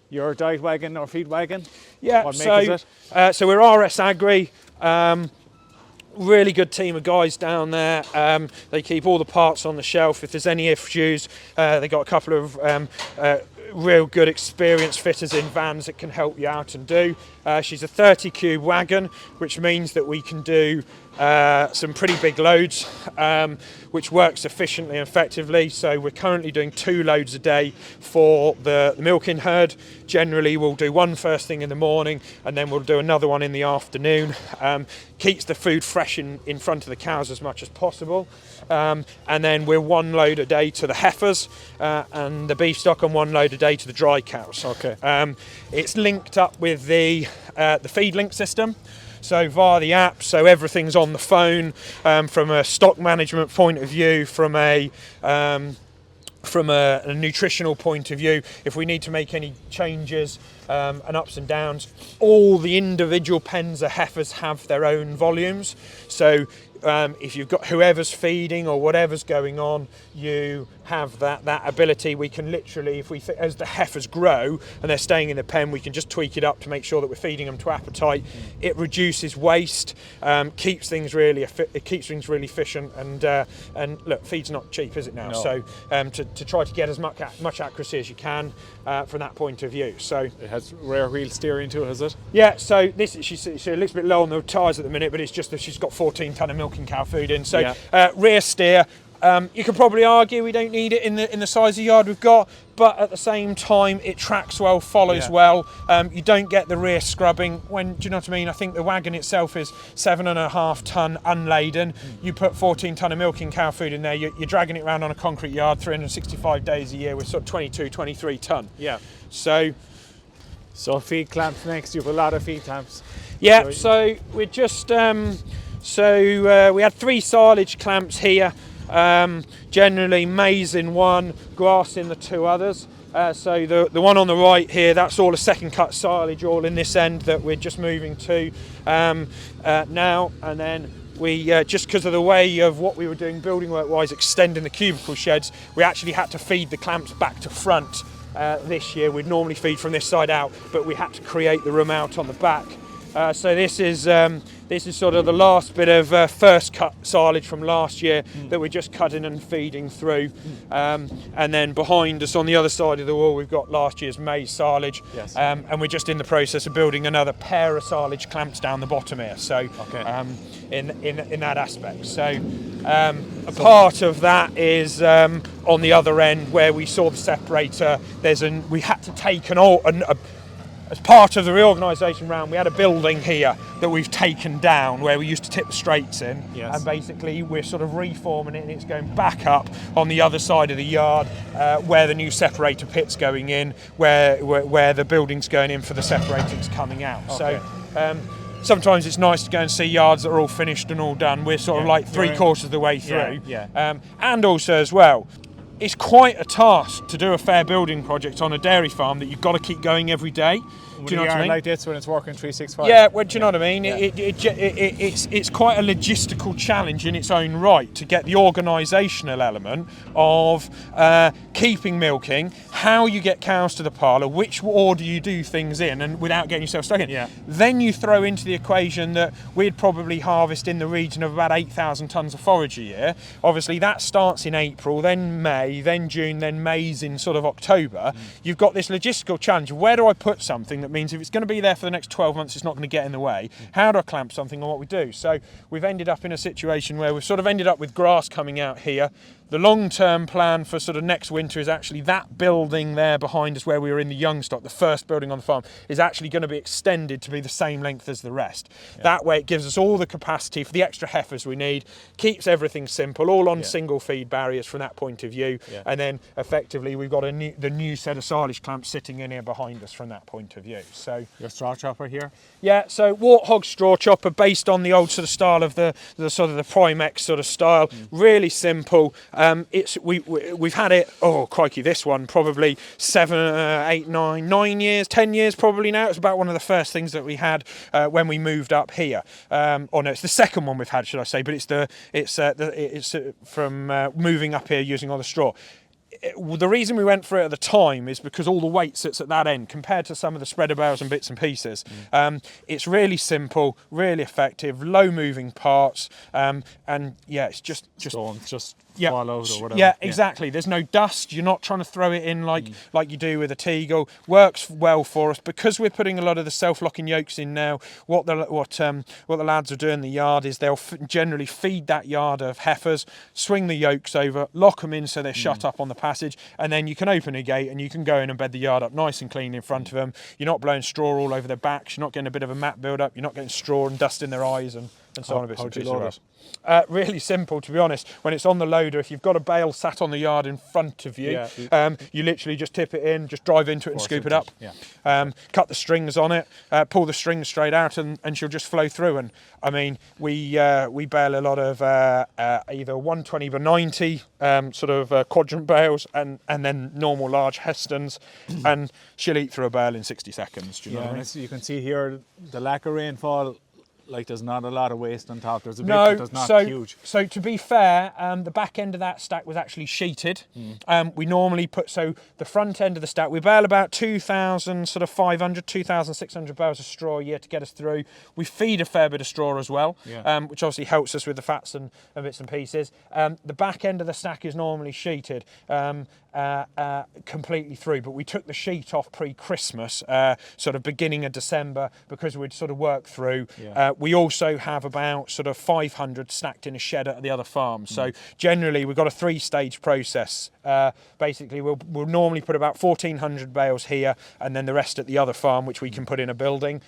your diet wagon or feed wagon? Yeah, What make is it? so we're RS Agri. Really good team of guys down there. They keep all the parts on the shelf. If there's any issues, they got a couple of real good experienced fitters in vans that can help you out and do. She's a 30 cube wagon, which means that we can do some pretty big loads, which works efficiently and effectively. So we're currently doing 2 loads a day for the milking herd. Generally we'll do one first thing in the morning and then we'll do another one in the afternoon. Keeps the food fresh in front of the cows as much as possible. And then we're 1 load a day to the heifers and the beef stock, and 1 load a day to the dry cows. Okay. It's linked up with the feed link system. So via the app, so everything's on the phone, from a stock management point of view, from a nutritional point of view. If we need to make any changes and ups and downs, all the individual pens of heifers have their own volumes. So if you've got whoever's feeding or whatever's going on, you have that ability. We can literally, if as the heifers grow and they're staying in the pen, we can just tweak it up to make sure that we're feeding them to appetite. It reduces waste, keeps things really efficient, and look, feed's not cheap, is it now? No. So to try to get as much accuracy as you can from that point of view. So It has rear wheel steering too, has it? yeah, so this she looks a bit low on the tyres at the minute, but it's just that she's got 14 tonne of milking cow food in. So rear steer. You could probably argue we don't need it in the size of yard we've got, but at the same time it tracks well, follows well. You don't get the rear scrubbing when, do you know what I mean? I think the wagon itself is 7.5 tonne unladen. You put 14 tonne of milking cow food in there, you're dragging it around on a concrete yard 365 days a year with sort of 22, 23 tonne. Yeah. So feed clamps next. You have a lot of feed clamps. yeah, so we're just we had 3 silage clamps here. Generally maize in 1, grass in the 2 others. So the one on the right here, that's all a second cut silage, all in this end that we're just moving to now. And then we, just because of the way of what we were doing building work wise, extending the cubicle sheds, we actually had to feed the clamps back to front this year. We'd normally feed from this side out, but we had to create the room out on the back. So this is sort of the last bit of first cut silage from last year that we're just cutting and feeding through. And then behind us on the other side of the wall, we've got last year's maize silage. Yes. And we're just in the process of building another pair of silage clamps down the bottom here. So in that aspect. So a part of that is on the other end where we saw the separator. We had to take as part of the reorganisation round, we had a building here that we've taken down where we used to tip the straights in. Yes. And basically we're sort of reforming it, and it's going back up on the other side of the yard where the new separator pit's going in, where the building's going in for the separating's coming out. Okay. So sometimes it's nice to go and see yards that are all finished and all done. We're sort of like 3/4 of the way through. And also as well, it's quite a task to do a fair building project on a dairy farm that you've got to keep going every day. Do you know what I mean? Like this when it's working 365. Yeah, well, do you know what I mean? Yeah. It's quite a logistical challenge in its own right to get the organisational element of keeping milking, how you get cows to the parlour, which order you do things in, and without getting yourself stuck in. Yeah. Then you throw into the equation that we'd probably harvest in the region of about 8,000 tonnes of forage a year. Obviously, that starts in April, then May, then June, then maize in sort of October. You've got this logistical challenge of where do I put something that means if it's going to be there for the next 12 months, it's not going to get in the way. How do I clamp something on what we do? So we've ended up in a situation where we've sort of ended up with grass coming out here. The long-term plan for sort of next winter is actually that building there behind us where we were in the young stock, the first building on the farm, is actually going to be extended to be the same length as the rest. Yeah. That way it gives us all the capacity for the extra heifers we need, keeps everything simple, all on single feed barriers from that point of view, and then effectively we've got the new set of silage clamps sitting in here behind us from that point of view. So your straw chopper here? Yeah, so Warthog straw chopper based on the old sort of style of the sort of the Primex sort of style, really simple. We've had it, oh crikey, this one probably 7, 8, 9 years, 10 years probably now. It's about one of the first things that we had when we moved up here. Or no, it's the second one we've had, should I say? But it's from moving up here using all the straw. the reason we went for it at the time is because all the weight sits at that end compared to some of the spreader bales and bits and pieces. It's really simple, really effective, low moving parts, and yeah, it's just Stones just yeah, fall out or whatever. yeah, exactly. There's no dust. You're not trying to throw it in like you do with a Teagle. Works well for us because we're putting a lot of the self-locking yokes in now. What the lads are doing in the yard is they'll generally feed that yard of heifers, swing the yokes over, lock them in so they're shut up on the passage, and then you can open a gate and you can go in and bed the yard up nice and clean in front of them. You're not blowing straw all over their backs. You're not getting a bit of a mat build up. You're not getting straw and dust in their eyes and so on. How do you load it? Really simple, to be honest. When it's on the loader, if you've got a bale sat on the yard in front of you, you literally just tip it in, just drive into it and scoop it up. Cut the strings on it, pull the strings straight out, and she'll just flow through. And I mean, we bale a lot of either 120 by 90 sort of quadrant bales, and then normal large Hestons, and she'll eat through a bale in 60 seconds. Do you know what I mean? You can see here the lack of rainfall. Like there's not a lot of waste on top. There's a bit, but there's not huge. So to be fair, the back end of that stack was actually sheeted. We normally put, so the front end of the stack, we bale about 2,000, sort of 500, 2,600 bales of straw a year to get us through. We feed a fair bit of straw as well, which obviously helps us with the fats and bits and pieces. The back end of the stack is normally sheeted completely through, but we took the sheet off pre-Christmas, sort of beginning of December, because we'd sort of worked through. We also have about sort of 500 stacked in a shed at the other farm. So generally we've got a 3-stage process. Basically we'll normally put about 1,400 bales here and then the rest at the other farm, which we can put in a building.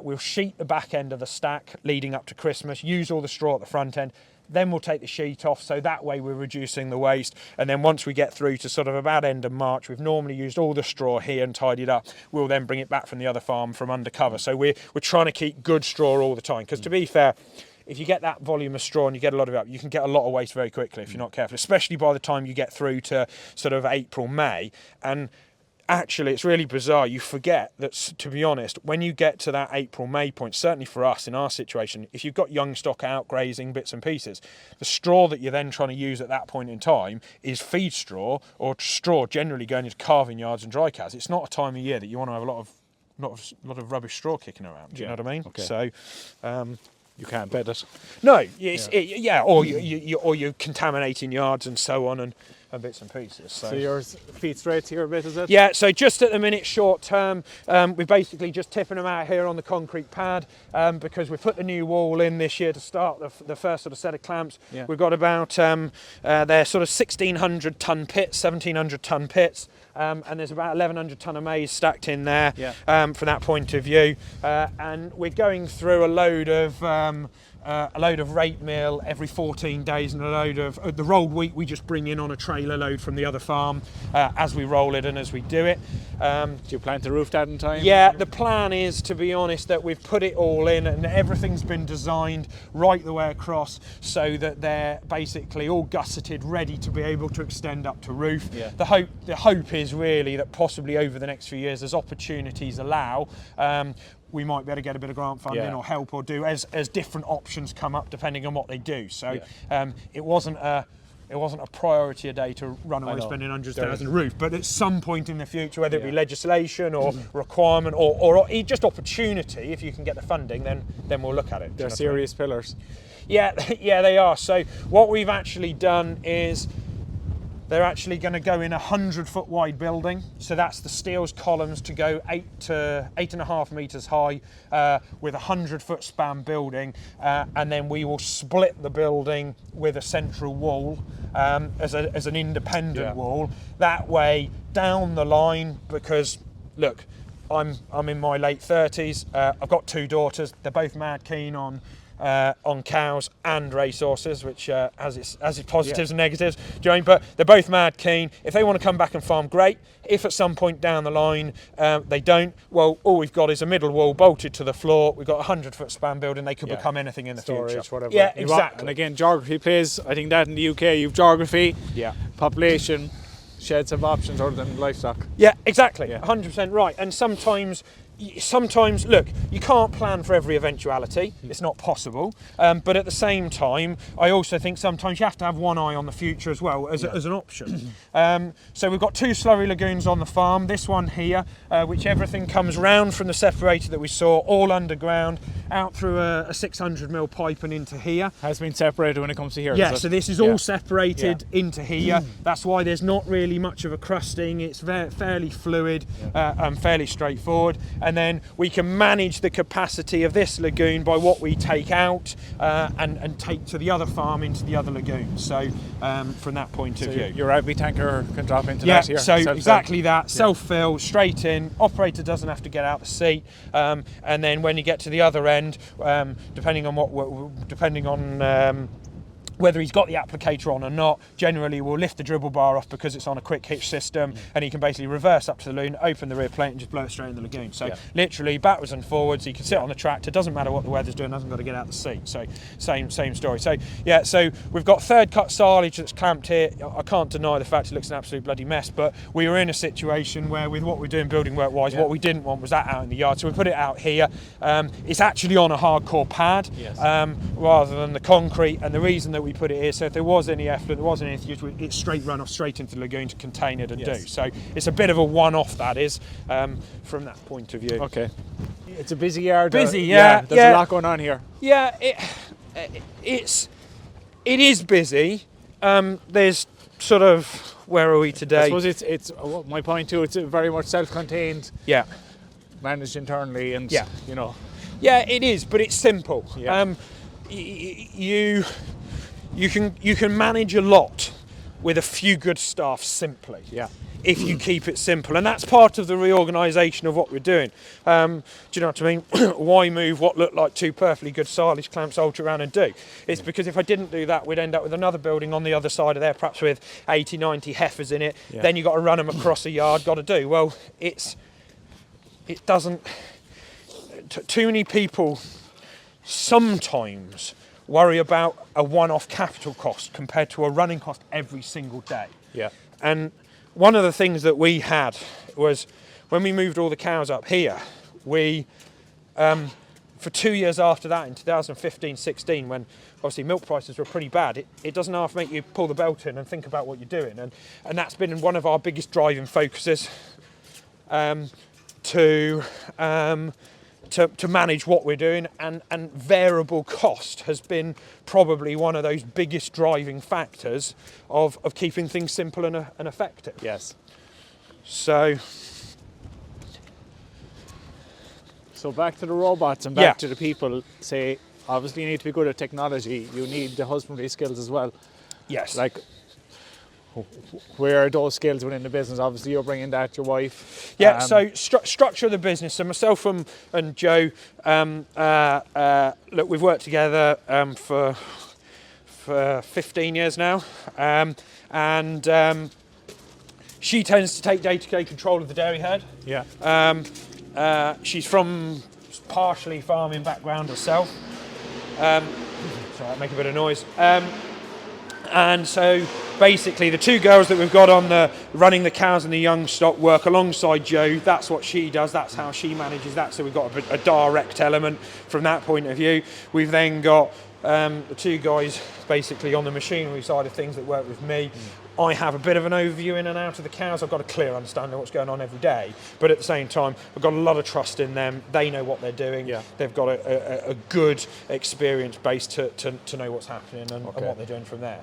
We'll sheet the back end of the stack leading up to Christmas, use all the straw at the front end. Then we'll take the sheet off, so that way we're reducing the waste. And then once we get through to sort of about end of March, we've normally used all the straw here and tidied up. We'll then bring it back from the other farm from undercover. So we're trying to keep good straw all the time. Because to be fair, if you get that volume of straw and you get a lot of it up, you can get a lot of waste very quickly if you're not careful, especially by the time you get through to sort of April, May. And actually, it's really bizarre. You forget that, to be honest, when you get to that April, May point, certainly for us in our situation, if you've got young stock out grazing bits and pieces, the straw that you're then trying to use at that point in time is feed straw or straw generally going into calving yards and dry cows. It's not a time of year that you want to have a lot of rubbish straw kicking around. Do you know what I mean? Okay. So. You can't bed it. No, or you're contaminating yards and so on and bits and pieces. So yours feed straight to your bit, is it? Yeah, so just at the minute, short term, we're basically just tipping them out here on the concrete pad because we put the new wall in this year to start the first sort of set of clamps. We've got about, they're sort of 1,600 tonne pits, 1,700 tonne pits. And there's about 1,100 tonne of maize stacked in there from that point of view. And we're going through a load of rape meal every 14 days and a load of the rolled wheat we just bring in on a trailer load from the other farm as we roll it and as we do it. Do you plan to roof that in time? Yeah, the plan is, to be honest, that we've put it all in and everything's been designed right the way across so that they're basically all gusseted, ready to be able to extend up to roof. The hope is really that possibly over the next few years, as opportunities allow, we might be able to get a bit of grant funding or help or do as different options come up depending on what they do. So it wasn't a priority a day to run away spending hundreds of thousands roof, but at some point in the future, whether it be legislation or requirement or just opportunity, if you can get the funding, then we'll look at it. They're serious pillars. Yeah, they are. So what we've actually done is they're actually going to go in a 100-foot wide building. So that's the steels columns to go 8 to 8.5 metres high with a 100-foot span building. And then we will split the building with a central wall as an independent wall. That way, down the line, because look, I'm in my late 30s. I've got 2 daughters. They're both mad keen on cows and racehorses, which has its positives and negatives. Do you know what I mean? But they're both mad keen. If they want to come back and farm, great. If at some point down the line they don't, well, all we've got is a middle wall bolted to the floor. We've got a 100-foot span building. They could become anything in the future. Whatever. Yeah, exactly. And again, geography plays. I think that in the UK, you've geography, population, sheds have options other than livestock. Yeah, exactly. 100% right. And sometimes sometimes, look, you can't plan for every eventuality. It's not possible. But at the same time, I also think sometimes you have to have one eye on the future as well as an option. So we've got 2 slurry lagoons on the farm. This one here, which everything comes round from the separator that we saw, all underground, out through a 600mm pipe and into here. Has been separated when it comes to here. Yeah, so this is all separated into here. That's why there's not really much of a crusting. It's fairly fluid, fairly straightforward. And then we can manage the capacity of this lagoon by what we take out and take to the other farm into the other lagoon. So from that point of view. Your IV tanker can drop into yeah, that here. so exactly that. Self-fill, straight in. Operator doesn't have to get out the seat. And then when you get to the other end, depending on whether he's got the applicator on or not, generally we'll lift the dribble bar off because it's on a quick hitch system, and he can basically reverse up to the lagoon, open the rear plate and just blow it straight in the lagoon. So literally backwards and forwards, he can sit on the tractor, doesn't matter what the weather's doing, hasn't got to get out the seat. So same story. So yeah, so we've got third cut silage that's clamped here. I can't deny the fact it looks an absolute bloody mess, but we were in a situation where with what we're doing building work wise, what we didn't want was that out in the yard, so we put it out here. It's actually on a hardcore pad rather than the concrete, and the reason that we put it here, so if there was any effluent, there wasn't anything, it's straight run off straight into the lagoon to contain it and do. So it's a bit of a one-off, that is, from that point of view. Okay. It's a busy yard. Busy, There's a lot going on here. Yeah, it is busy. There's sort of, where are we today? I suppose it's my point too. It's very much self-contained. Yeah. Managed internally, and you know. Yeah, it is, but it's simple. Yeah. You can manage a lot with a few good staff simply. Yeah. If you keep it simple, and that's part of the reorganisation of what we're doing. Do you know what I mean? Why move what looked like 2 perfectly good silage clamps ultra around and do? It's because if I didn't do that, we'd end up with another building on the other side of there, perhaps with 80, 90 heifers in it. Yeah. Then you've got to run them across a yard, got to do. Well, it doesn't. Too many people sometimes worry about a one-off capital cost compared to a running cost every single day. Yeah. And one of the things that we had was when we moved all the cows up here, we, for 2 years after that, in 2015-16, when obviously milk prices were pretty bad, it doesn't half make you pull the belt in and think about what you're doing. And that's been one of our biggest driving focuses to manage what we're doing, and variable cost has been probably one of those biggest driving factors of keeping things simple and effective. Yes. So back to the robots and back to the people. Say, obviously you need to be good at technology. You need the husbandry skills as well. Yes. Like, where are those skills within the business? Obviously you're bringing that, your wife. Yeah, so structure of the business. So myself and Joe, look, we've worked together for 15 years now, and she tends to take day-to-day control of the dairy herd. Yeah. She's from partially farming background herself. Sorry, I'll make a bit of noise. And so basically the 2 girls that we've got on running the cows and the young stock work alongside Jo. That's what she does, that's how she manages that, so we've got a direct element from that point of view. We've then got the 2 guys basically on the machinery side of things that work with me. I have a bit of an overview in and out of the cows. I've got a clear understanding of what's going on every day, but at the same time I've got a lot of trust in them. They know what they're doing. Yeah. They've got a good experience base to know what's happening and what they're doing from there.